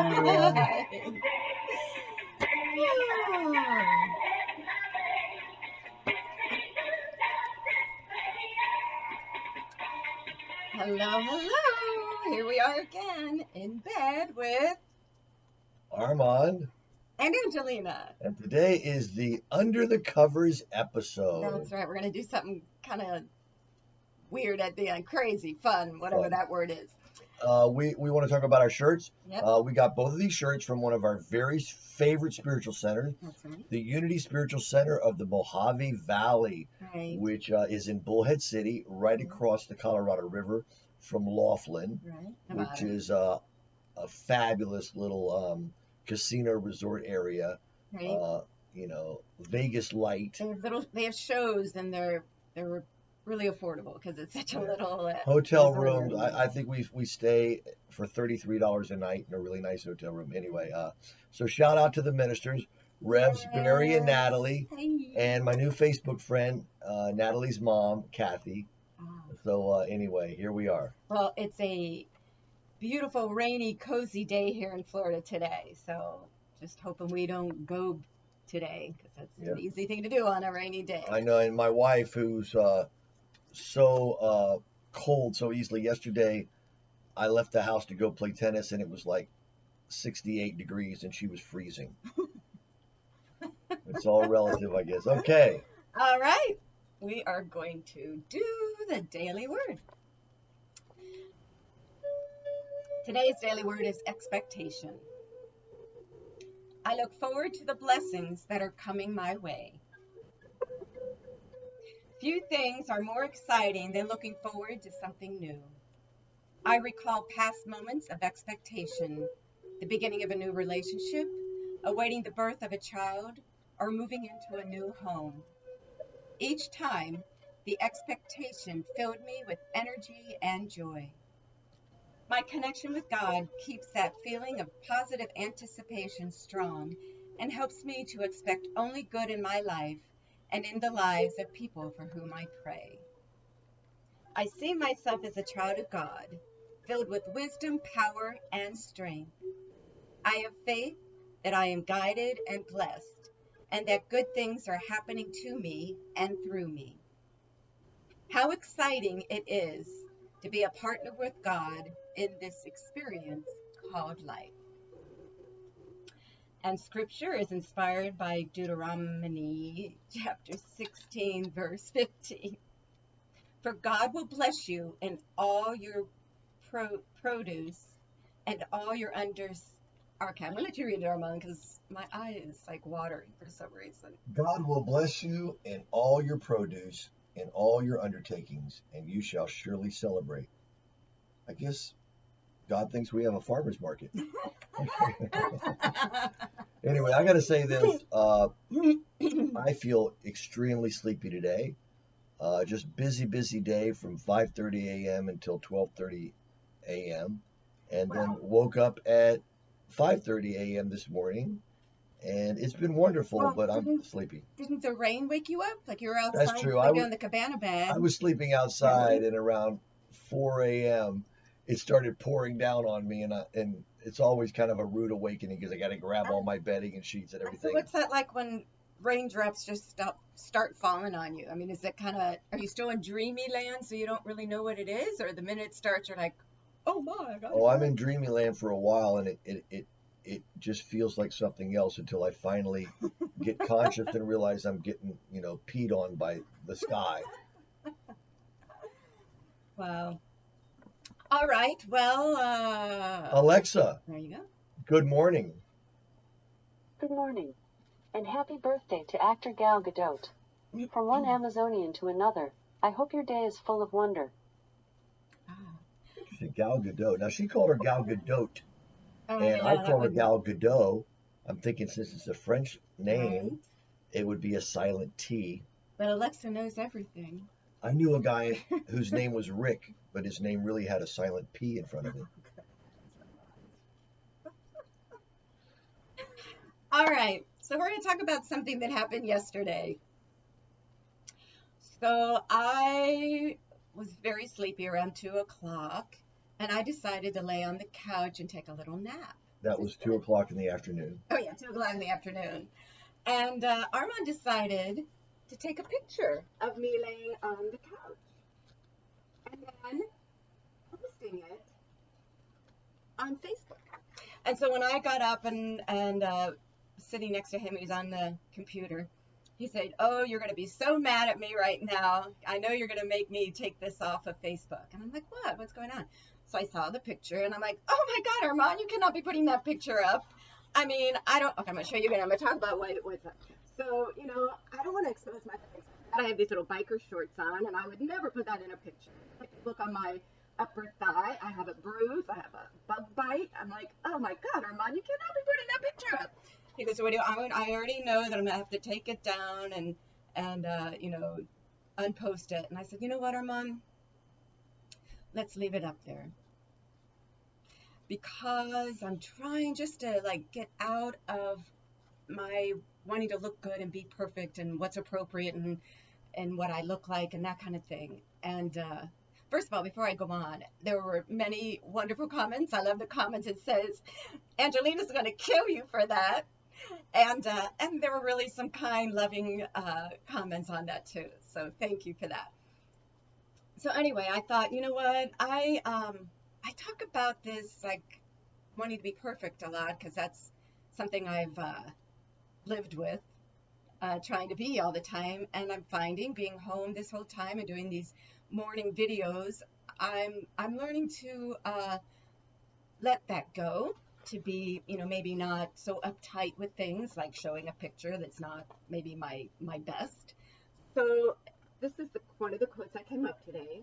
Hi, everyone. Hello, hello. Here we are again in bed with Armand, and Angelina. and today is the Under the Covers episode. That's right. We're going to do something kind of weird at the end. Crazy, fun, whatever Fun. that word is. We want to talk about our shirts. Yep. We got both of these shirts from one of our very favorite spiritual centers, That's right. the Unity Spiritual Center of the Mojave Valley, Right. which is in Bullhead City, right across the Colorado River from Laughlin, Right. which Nevada. is a fabulous little casino resort area. Right. Vegas light. They have shows and they're really affordable because it's such a little Hotel resort rooms. area. I think we stay for $33 a night in a really nice hotel room. Anyway, so shout out to the ministers, Revs, Barry and Natalie, Hey. and my new Facebook friend, Natalie's mom, Kathy. Oh. So anyway, here we are. Well, it's a beautiful, rainy, cozy day here in Florida today. So just hoping we don't go today because that's an easy thing to do on a rainy day. I know, and my wife, who's so cold so easily, yesterday I left the house to go play tennis and it was like 68 degrees and she was freezing. It's all relative, I guess. Okay. All right. We are going to do the daily word. Today's daily word is expectation. I look forward to the blessings that are coming my way. Few things are more exciting than looking forward to something new. I recall past moments of expectation, the beginning of a new relationship, awaiting the birth of a child, or moving into a new home. Each time, the expectation filled me with energy and joy. My connection with God keeps that feeling of positive anticipation strong and helps me to expect only good in my life and in the lives of people for whom I pray. I see myself as a child of God, filled with wisdom, power, and strength. I have faith that I am guided and blessed, and that good things are happening to me and through me. How exciting it is to be a partner with God in this experience called life. And scripture is inspired by Deuteronomy chapter 16, verse 15. For God will bless you in all your produce and all your Okay, I'm going to let you read it, Armand, because my eye is like watering for some reason. God will bless you in all your produce and all your undertakings, and you shall surely celebrate. I guess God thinks we have a farmer's market. Anyway, I got to say this. I feel extremely sleepy today. Just busy day from 5:30 a.m. until 12:30 a.m. And then woke up at 5:30 a.m. this morning. And it's been wonderful, but I'm sleepy. Didn't the rain wake you up? Like you were outside That's true. sleeping on the cabana bed. I was sleeping outside, and around 4 a.m. it started pouring down on me, and it's always kind of a rude awakening because I got to grab all my bedding and sheets and everything. So what's that like when raindrops just start falling on you? I mean, is it kind of, are you still in dreamy land so you don't really know what it is, or the minute it starts you're like, oh my God. Oh, I'm in dreamy land for a while, and it just feels like something else until I finally get conscious and realize I'm getting, peed on by the sky. Wow. All right. Well, Alexa. There you go. Good morning. Good morning, and happy birthday to actor Gal Gadot. From one Amazonian to another, I hope your day is full of wonder. Gal Gadot. Now, she called her Gal Gadot. And I call her Gal Gadot. I'm thinking since it's a French name, it would be a silent T. But Alexa knows everything. I knew a guy whose name was Rick, but his name really had a silent P in front of it. All right. So we're going to talk about something that happened yesterday. So I was very sleepy around 2 o'clock, and I decided to lay on the couch and take a little nap. That was 2 o'clock in the afternoon. Oh yeah, 2 o'clock in the afternoon. And Armand decided to take a picture of me laying on the couch and then posting it on Facebook. And so when I got up and sitting next to him, he was on the computer. He said, "Oh, you're going to be so mad at me right now. I know you're going to make me take this off of Facebook." And I'm like, "What? What's going on?" So I saw the picture and I'm like, "Oh my God, Armand, you cannot be putting that picture up. I mean, I don't." Okay, I'm going to show you again. I'm going to talk about what's up. So, I don't want to expose my face. I have these little biker shorts on, and I would never put that in a picture. If you look on my upper thigh, I have a bruise, I have a bug bite. I'm like, "Oh my God, Armand, you cannot be putting that picture up." He goes, "What do I already know that I'm gonna have to take it down and unpost it." And I said, "You know what, Armand? Let's leave it up there because I'm trying just to like get out of my wanting to look good and be perfect and what's appropriate and what I look like and that kind of thing." And first of all, before I go on, there were many wonderful comments. I love the comments. It says, "Angelina's going to kill you for that." And there were really some kind, loving comments on that too. So thank you for that. So anyway, I thought, you know what? I talk about this like wanting to be perfect a lot because that's something I've lived with, trying to be all the time. And I'm finding being home this whole time and doing these morning videos, I'm learning to let that go, to be, maybe not so uptight with things like showing a picture that's not maybe my best. So this is one of the quotes that came up today.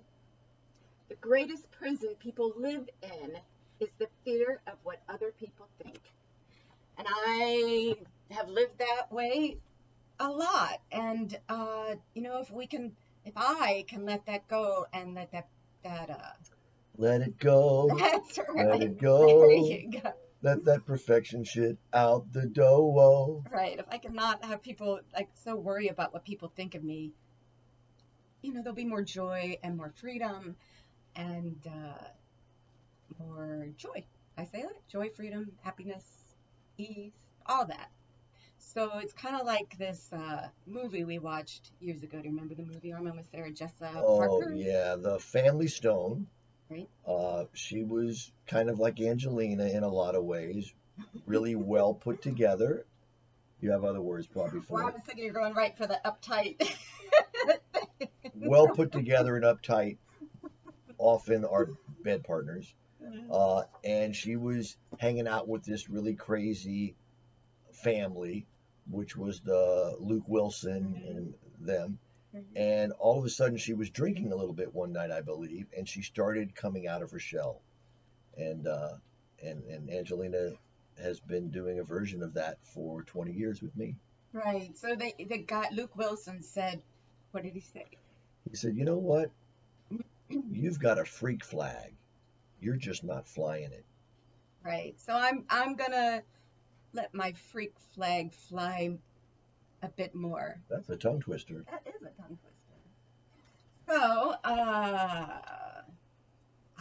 "The greatest prison people live in is the fear of what other people think." And I have lived that way a lot. And if I can let that go and let that Let it go. that's Let right. it There go. you go. Let that perfection shit out the door. Right. If I can not have people like so worry about what people think of me, there'll be more joy and more freedom and more joy. I say that joy, freedom, happiness, ease, all that. So it's kind of like this movie we watched years ago. Do you remember the movie? Armand with Sarah Jessica Oh, Parker, yeah, the Family Stone. right? She was kind of like Angelina in a lot of ways, really well put together. You have other words probably Well, for I it. was thinking you're going right for the uptight. Well put together and uptight, often are bed partners. And she was hanging out with this really crazy family, which was the Luke Wilson and them. And all of a sudden, she was drinking a little bit one night, I believe, and she started coming out of her shell. And and Angelina has been doing a version of that for 20 years with me. Right. So the guy Luke Wilson said, what did he say? He said, "You know what? You've got a freak flag. You're just not flying it." Right. So I'm gonna let my freak flag fly a bit more. That's a tongue twister. That is a tongue twister. So I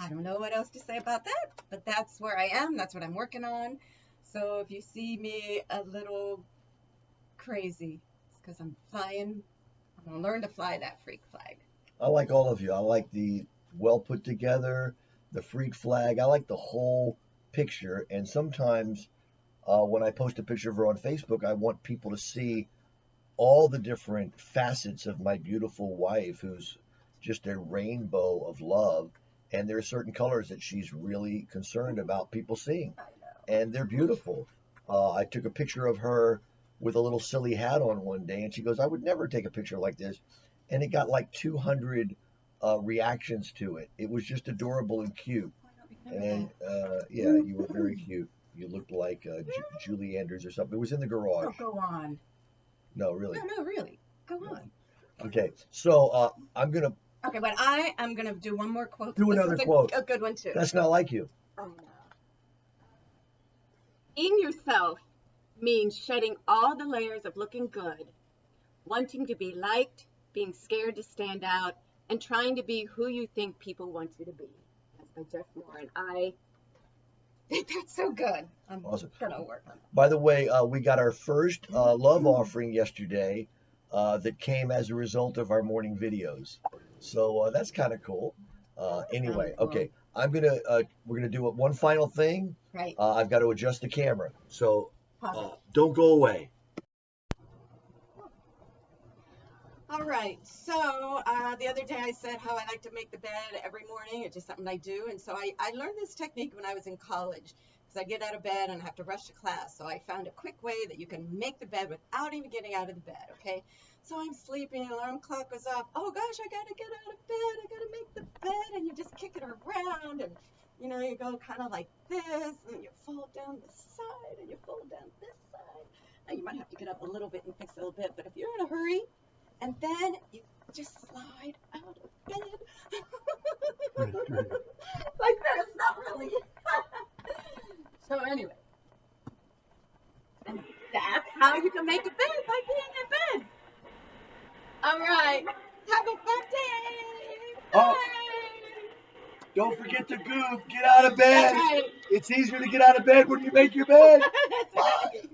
don't know what else to say about that, but that's where I am. That's what I'm working on. So if you see me a little crazy, it's because I'm flying. I'm gonna learn to fly that freak flag. I like all of you. I like the well put together, the freak flag. I like the whole picture. And sometimes when I post a picture of her on Facebook, I want people to see all the different facets of my beautiful wife, who's just a rainbow of love. And there are certain colors that she's really concerned about people seeing, I know. and they're beautiful. I took a picture of her with a little silly hat on one day, and she goes, "I would never take a picture like this." And it got like 200 reactions to it. It was just adorable and cute. I don't remember And that. yeah, you were very cute. You looked like Julie Andrews or something. It was in the Oh, garage. go on. No, really. No, really. Go on. Okay, so I'm gonna Okay, but I am going to do one more quote. do This another is quote. a good one, too. That's not like you. Oh, no. Being yourself means shedding all the layers of looking good, wanting to be liked, being scared to stand out, and trying to be who you think people want you to be. That's by Jeff Moore. And I That's so good. I'm Awesome. gonna work on it. By the way, we got our first love offering yesterday that came as a result of our morning videos. So that's kind of cool. Anyway, Cool. okay, we're gonna do one final thing. Right. I've got to adjust the camera, so Pause. don't go away. All right. So the other day I said how I like to make the bed every morning. It's just something I do. And so I learned this technique when I was in college because I get out of bed and I have to rush to class. So I found a quick way that you can make the bed without even getting out of the bed. Okay. So I'm sleeping, alarm clock goes off. Oh gosh, I gotta get out of bed. I gotta make the bed, and you just kick it around, and you go kind of like this, and you fold down this side, and you fold down this side. Now you might have to get up a little bit and fix it a little bit, but if you're in a hurry, and then you just slide out of bed. Like this, not really. So anyway, and that's how you can make a bed, by being in bed. All right, have a fun day. Bye. Oh, don't forget to get out of bed. That's right. It's easier to get out of bed when you make your bed. That's right.